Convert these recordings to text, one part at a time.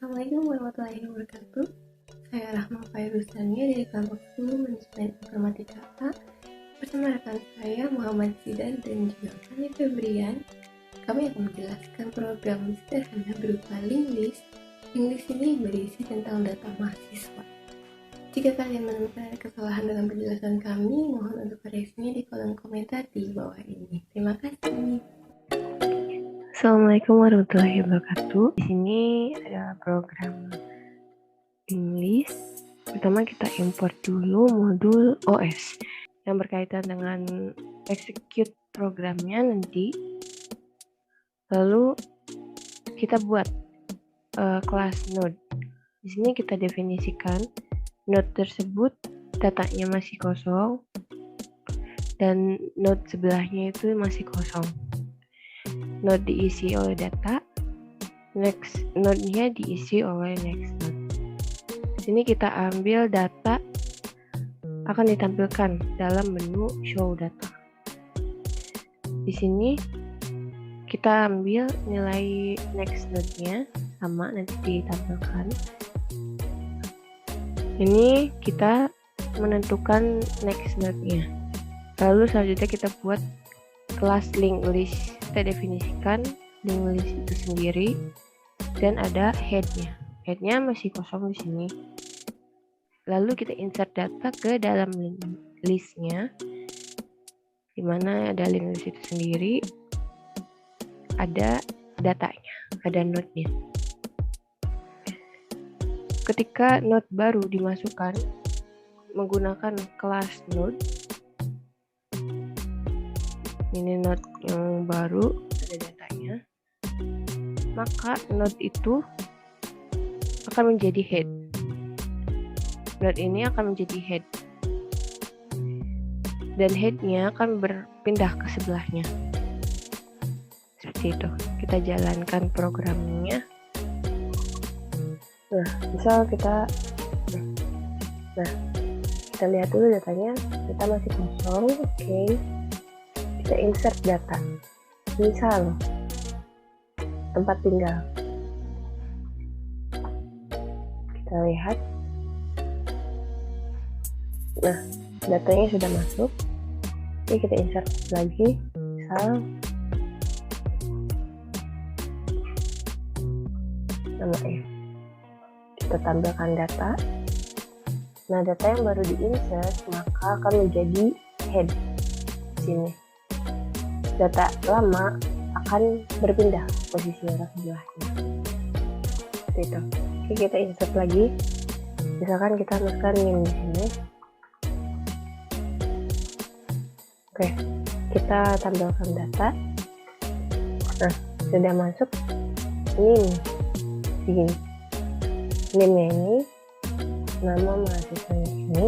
Assalamualaikum warahmatullahi wabarakatuh. Saya Rahma Fairuzania dari kelompok 10 Manajemen Informatika A bersama rekan saya Muhammad Zidan dan juga Fani Febrian. Kami akan menjelaskan program sederhana berupa link list. Link list ini berisi tentang data mahasiswa. Jika kalian menemukan kesalahan dalam penjelasan kami, mohon untuk koreksinya di kolom komentar di bawah ini. Terima kasih. Assalamualaikum warahmatullahi wabarakatuh. Di sini ada program English. Pertama kita import dulu modul OS yang berkaitan dengan execute programnya nanti. Lalu kita buat kelas node. Di sini kita definisikan node tersebut datanya masih kosong dan node sebelahnya itu masih kosong. Node diisi oleh data, next node-nya diisi oleh next node. Di sini kita ambil data akan ditampilkan dalam menu show data. Di sini kita ambil nilai next node-nya sama nanti ditampilkan. Ini kita menentukan next node-nya. Lalu selanjutnya kita buat kelas link list. Kita definisikan link list itu sendiri dan ada head-nya. Head-nya masih kosong di sini. Lalu kita insert data ke dalam link list-nya, di mana ada link list itu sendiri, ada datanya, ada node-nya. Ketika node baru dimasukkan menggunakan kelas node, ini node yang baru ada datanya, maka node itu akan menjadi head. Node ini akan menjadi head dan headnya akan berpindah ke sebelahnya seperti itu. Kita jalankan programnya. Misal kita lihat dulu datanya, kita masih kosong. Oke. Kita insert data, misal tempat tinggal. Kita lihat, nah datanya sudah masuk. Oke, kita insert lagi, misal namanya. Kita tampilkan data. Nah, data yang baru diinsert maka akan menjadi head di sini. Data lama akan berpindah posisinya ke sebelahnya. Seperti itu. Oke, kita insert lagi. Misalkan kita masukkan name di sini. Oke, kita tampilkan data. Nah, sudah masuk name begini. Name-nya ini, nama mahasiswanya ini,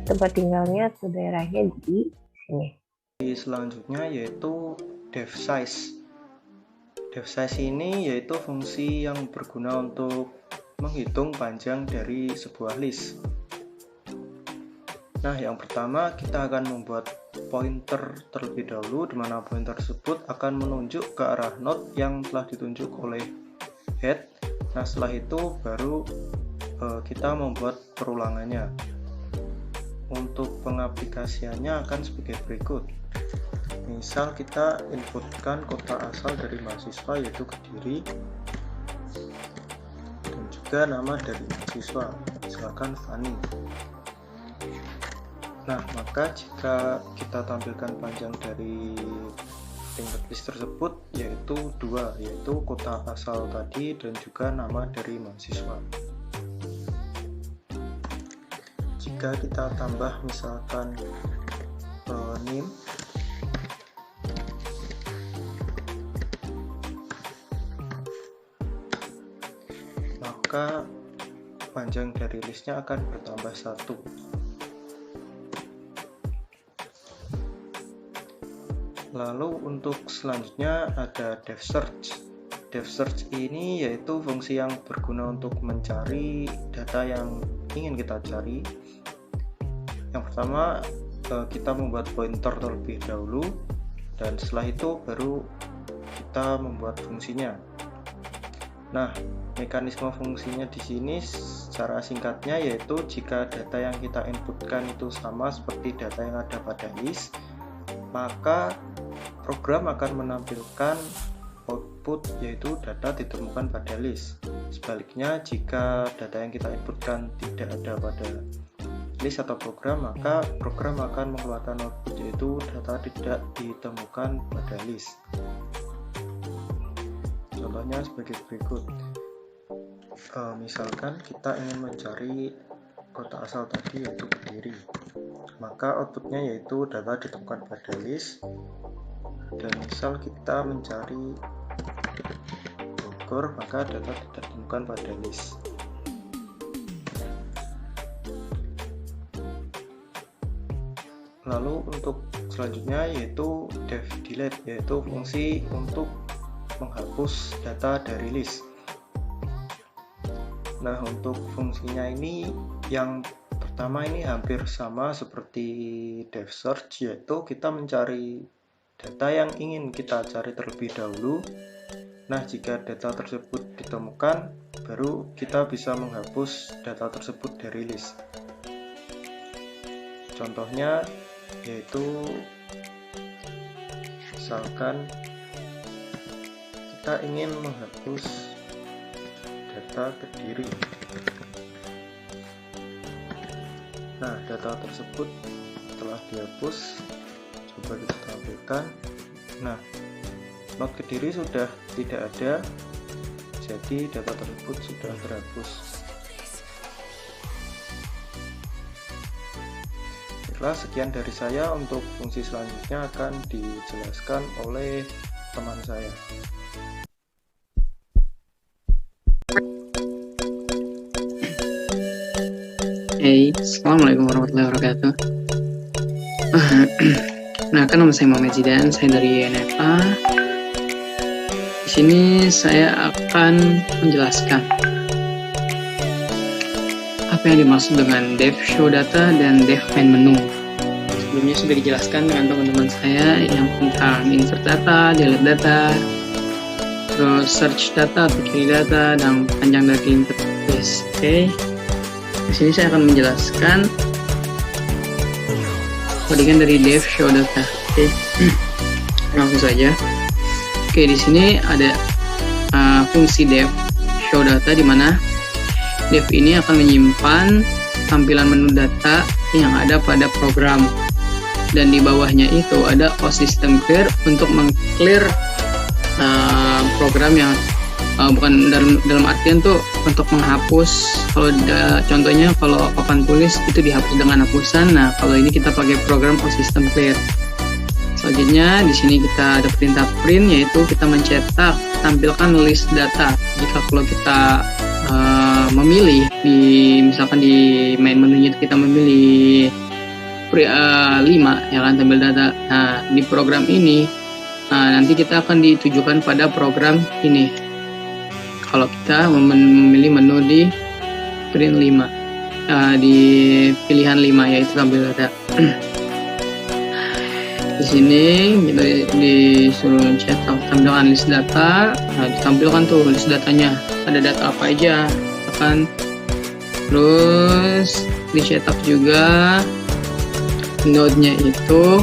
tempat tinggalnya atau daerahnya di sini. Selanjutnya yaitu def size. Def size ini yaitu fungsi yang berguna untuk menghitung panjang dari sebuah list. Nah, yang pertama kita akan membuat pointer terlebih dahulu, di mana pointer tersebut akan menunjuk ke arah node yang telah ditunjuk oleh head. Nah, setelah itu baru kita membuat perulangannya. Untuk pengaplikasiannya akan sebagai berikut. Misal kita inputkan kota asal dari mahasiswa yaitu Kediri dan juga nama dari mahasiswa, misalkan Fani. Nah, maka jika kita tampilkan panjang dari linked list tersebut yaitu 2, yaitu kota asal tadi dan juga nama dari mahasiswa. Jika kita tambah misalkan name, maka panjang dari listnya akan bertambah 1. Lalu untuk selanjutnya ada def search. Def search ini yaitu fungsi yang berguna untuk mencari data yang ingin kita cari. Yang pertama, kita membuat pointer terlebih dahulu dan setelah itu baru kita membuat fungsinya. Nah, mekanisme fungsinya di sini secara singkatnya yaitu jika data yang kita inputkan itu sama seperti data yang ada pada list, maka program akan menampilkan output yaitu data ditemukan pada list. Sebaliknya, jika data yang kita inputkan tidak ada pada list atau program, maka program akan mengeluarkan output yaitu data tidak ditemukan pada list. Contohnya sebagai berikut. Misalkan kita ingin mencari kota asal tadi yaitu Kediri, maka outputnya yaitu data ditemukan pada list. Dan misal kita mencari Bogor, maka data tidak ditemukan pada list. Lalu untuk selanjutnya yaitu def delete, yaitu fungsi untuk menghapus data dari list. Nah, untuk fungsinya ini yang pertama ini hampir sama seperti def search, yaitu kita mencari data yang ingin kita cari terlebih dahulu. Nah, jika data tersebut ditemukan, baru kita bisa menghapus data tersebut dari list. Contohnya yaitu misalkan kita ingin menghapus data Kediri. Nah, data tersebut telah dihapus. Coba kita tampilkan. Nah, not Kediri sudah tidak ada, jadi data tersebut sudah terhapus. Baiklah, sekian dari saya. Untuk fungsi selanjutnya akan dijelaskan oleh teman saya. Assalamualaikum warahmatullahi wabarakatuh. Nah, nama saya Muhammad Zidan, saya dari NFA. Di sini saya akan menjelaskan apa yang dimaksud dengan def show data dan def main menu. Sebelumnya sudah dijelaskan dengan teman-teman saya yang tentang insert data, delete data, terus search data, query data, dan panjang dari interface. Oke. Di sini saya akan menjelaskan codingan dari def show data. Oke. Langsung saja. Oke, di sini ada fungsi def show data di mana def ini akan menyimpan tampilan menu data yang ada pada program, dan di bawahnya itu ada OSystem clear untuk meng-clear program yang bukan dalam artian tuh untuk menghapus. Kalau contohnya kalau papan tulis itu dihapus dengan hapusan. Nah, kalau ini kita pakai program OSystem clear. Selanjutnya di sini kita ada perintah print, yaitu kita mencetak tampilkan list data. Jika kalau kita memilih misalkan di main menunya kita memilih 5 ya kan, tampil data. Nah, di program ini nanti kita akan ditujukan pada program ini. Kalau kita memilih menu di print 5, di pilihan 5 yaitu tampil data. Di sini kita disuruh cetak tampilan list data. Nah, ditampilkan tuh list datanya, ada data apa aja kan. Terus dicetak juga node-nya itu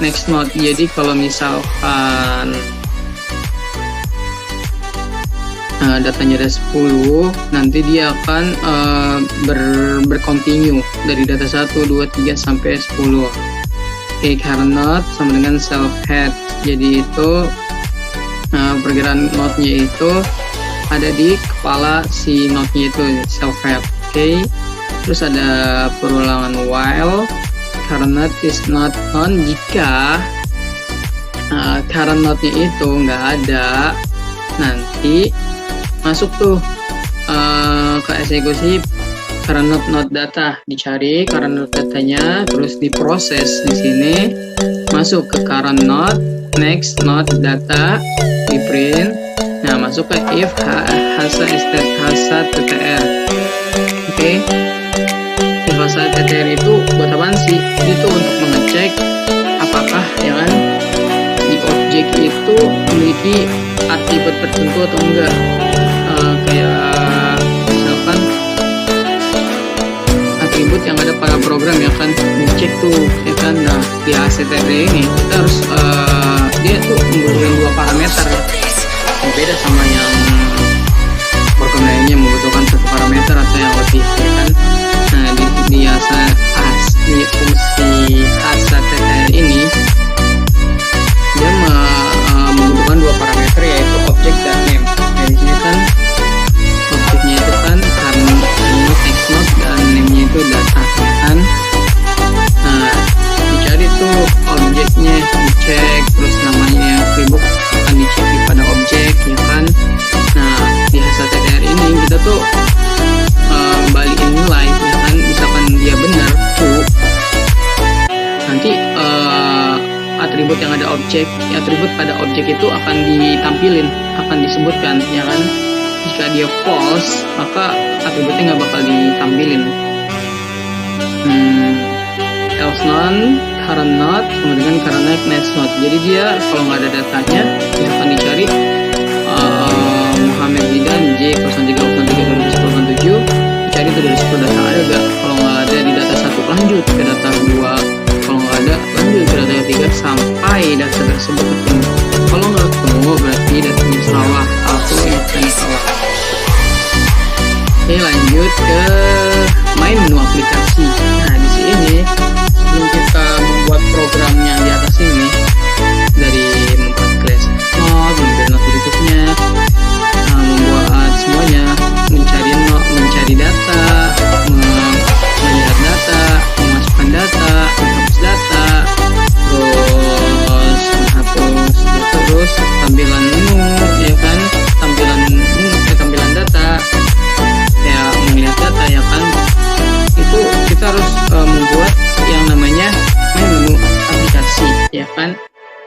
next node. Jadi kalau misalkan datanya ada 10, nanti dia akan berkontinu dari data 1, 2, 3 sampai 10. Oke, current node sama dengan self head. Jadi itu perkiraan node-nya itu ada di kepala si node-nya itu, self head. Oke. Terus ada perulangan while current node is not on. Jika current node-nya itu nggak ada, nanti masuk tuh ke eksekusi current node data, dicari current node datanya, terus diproses di sini, masuk ke current node, next node data, di print. Nah, masuk ke if hasa ttr. Oke. If hasa ttr itu buat apaan sih? Itu untuk mengecek apakah ya kan di objek itu memiliki arti tipe tertentu atau enggak. Kayak misalkan atribut yang ada pada program ya kan, dicek tuh ya kan. Nah di HCTD ini kita harus dia tuh membutuhkan 2 parameter, berbeda sama yang program lainnya membutuhkan 1 parameter atau yang lebih ya kan. Nah di fungsi HCTD ini dia membutuhkan 2 parameter, yaitu objek dan name. Nah di sini kan objeknya itu kan text node dan name-nya itu data ya kan. Nah dicari tuh objeknya, dicek, terus namanya atribut akan dicek pada objek ya kan. Nah di HCTR ini kita tuh balikin nilai ya kan, misalkan dia benar true, nanti atribut yang ada objek, atribut pada objek itu akan ditampilin, akan disebutkan ya kan. Jika dia false, maka atributnya nggak bakal ditampilin. Else none, current not, sama dengan current next not. Jadi dia kalau nggak ada datanya, dia akan dicari Muhammad Zidan J03032007, dicari itu dari 10 data ada nggak. Kalau nggak ada di data 1, lanjut ke data 2. Kalau nggak ada, lanjut ke data 3 sampai data tersebut ketemu. Kalau nggak ketemu, berarti datanya salah atau instannya salah. Oke, lanjut ke main menu aplikasi. Nah di sini sebelum kita membuat program yang di atas ini, dari membuat class node, membuat node berikutnya, membuat semuanya, mencari data, melihat data, memasukkan data, menghapus data, terus menghapus data, terus tampilan menu ya kan, tampilan data, ya melihat data ya kan. Itu kita harus membuat yang namanya main menu aplikasi ya kan,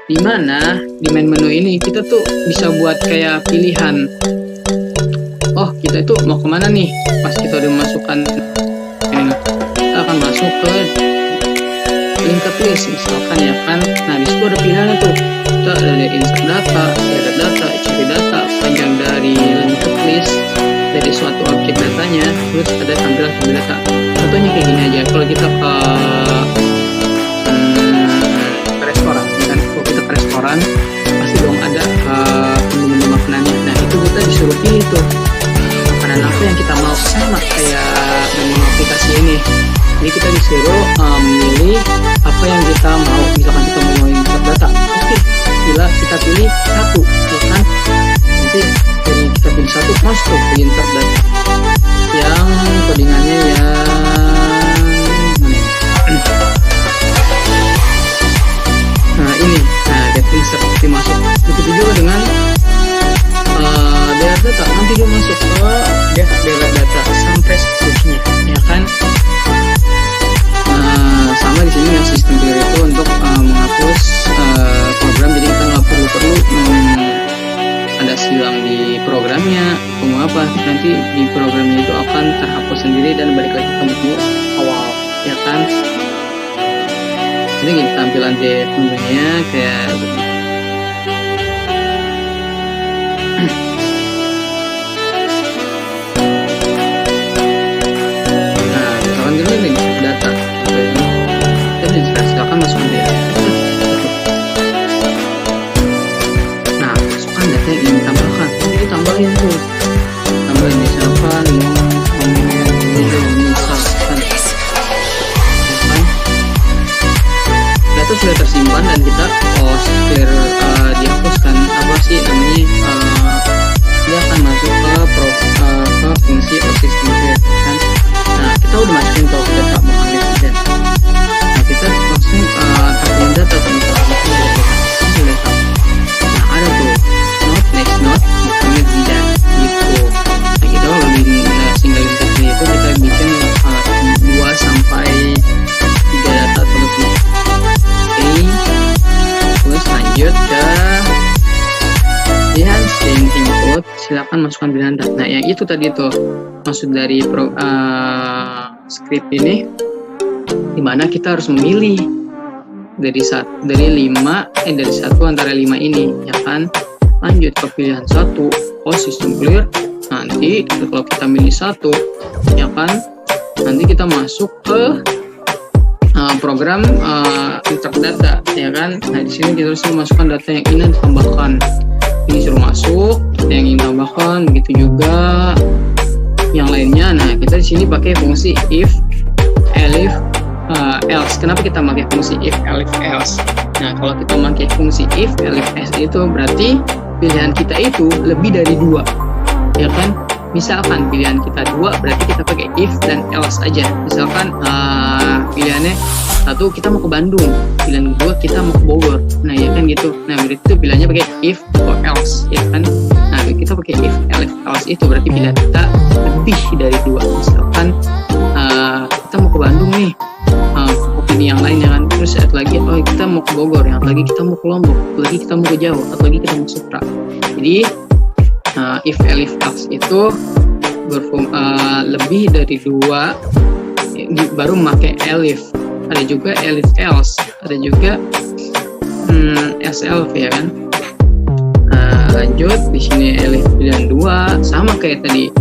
dimana di main menu ini kita tuh bisa buat kayak pilihan. Oh kita itu mau kemana nih, pas kita udah masukkan ini, kita akan masuk ke linked list misalkan ya kan. Nah disitu ada pilihannya tuh, kita ada insert data, edit data, cari data, panjang dari linked list, dari suatu objek datanya, terus ada tampilan data. Contohnya kayak gini aja, kalau kita ke restoran ya kan, kalau kita ke restoran pasti dong ada menu-menu makanannya. Nah itu kita disuruh pilih tuh makanan apa yang kita mau, sama kayak menu aplikasi ini. Jadi kita disuruh memilih apa yang kita mau. Misalkan kita mau insert data, oke, bila kita pilih 1 ya kan, nanti dari kita pilih 1 masuk ke insert data yang codingannya yang mana ya? Nah ini, nah get insert dimasuk. Begitu juga dengan data, nanti dia masuk ke data sampai seterusnya ya kan. Sama di sini yang sistem clear itu untuk menghapus program, jadi kita nggak perlu ada silang di programnya atau apa, nanti di programnya itu akan terhapus sendiri dan balik lagi ke menu awal ya kan. Ini gini tampilan di menunya kayak begini. Nah misalkan dulu ini data, silakan masukkan data. Nah masukkan data yang ingin tambahkan, jadi tambahin tuh, tambahin misalkan data sudah tersimpan dan kita clear dihapuskan. Apa sih namanya, dia akan masuk ke fungsi system clear kan. Nah kita udah masukin tuh data Muhammad Zidan. Nah kita langsung tampilan data misalkan data. Nah ada tuh node next node Muhammad Zidan gitu. Nah kita lebih single integrity itu kita bikin 2 sampai 3 data atau lebih. Oke, terus lanjut ke pilihan send input, silakan masukkan pilihan data. Nah yang itu tadi tuh maksud dari script ini, dimana kita harus memilih dari 1 antara 5 ini ya kan. lanjut ke pilihan 1, sistem clear. Nanti kalau kita milih 1, ya kan, nanti kita masuk ke program insert data, ya kan. Nah, di sini kita harus memasukkan data yang ingin ditambahkan. Ini suruh masuk data yang ingin ditambahkan, begitu juga yang lainnya. Nah, kita di sini pakai fungsi if, elif, else. Kenapa kita pakai fungsi if, elif, else? Nah, kalau kita pakai fungsi if, elif, else itu berarti pilihan kita itu lebih dari 2, ya kan. Misalkan pilihan kita 2, berarti kita pakai if dan else aja. Misalkan pilihannya 1 kita mau ke Bandung, pilihan kedua kita mau ke Bogor. Nah, ya kan gitu. Nah, berarti itu pilihannya pakai if atau else, ya kan. Nah, kita pakai if, elif, else itu berarti pilihan kita lebih dari 2. Misalkan kita mau ke Bandung nih, opini yang lain, ya kan. Terus satu lagi, kita mau ke Bogor, yang lagi kita mau ke Lombok, lagi kita mau ke Jawa, atau lagi kita mau ke Sutra. Jadi if, elif, else itu lebih dari 2 baru memakai elif. Ada juga elif else, ada juga elf, ya kan. Lanjut di sini elif pilihan 2 sama kayak tadi.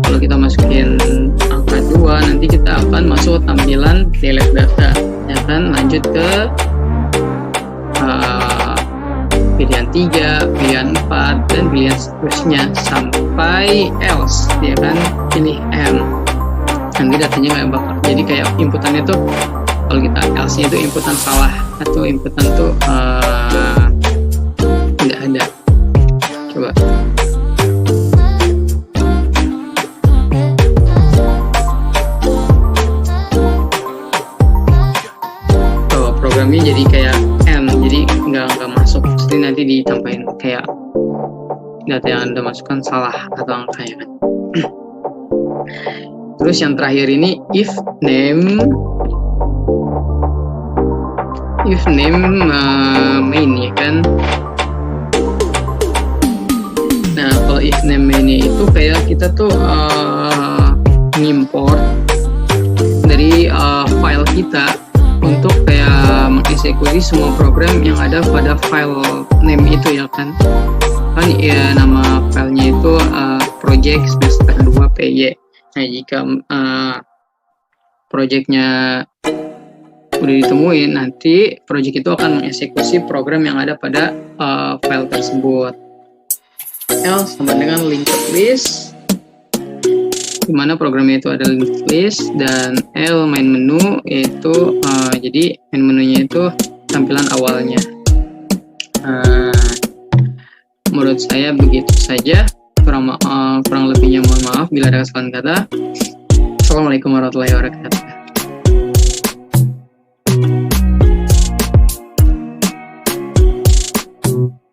Kalau kita masukin angka 2, nanti kita akan masuk tampilan delete data, ya kan. Lanjut ke pilihan 3, pilihan 4, dan pilihan seterusnya sampai else, ya kan. Pilih M, nanti datanya nggak bakal, jadi kayak inputannya tuh, kalau kita else nya itu inputan salah atau inputan tuh nggak ada. Coba programnya jadi kayak M, jadi nggak masuk. Jadi nanti ditampain kayak data yang Anda masukkan salah atau angka, ya kan. Terus yang terakhir ini if name main, ya kan. Nah, kalau if name main itu kayak kita tuh ngimport dari file kita untuk kayak mengeksekusi semua program yang ada pada file name itu, ya kan. Kan ya nama filenya itu project semester 2 PY. Nah, jika projectnya udah ditemuin, nanti project itu akan mengeksekusi program yang ada pada file tersebut. L sama dengan linked list, di mana programnya itu ada linked list, dan L main menu, yaitu jadi main menunya itu tampilan awalnya. Menurut saya begitu saja, kurang lebihnya mohon maaf bila ada kesalahan kata. Assalamualaikum warahmatullahi wabarakatuh.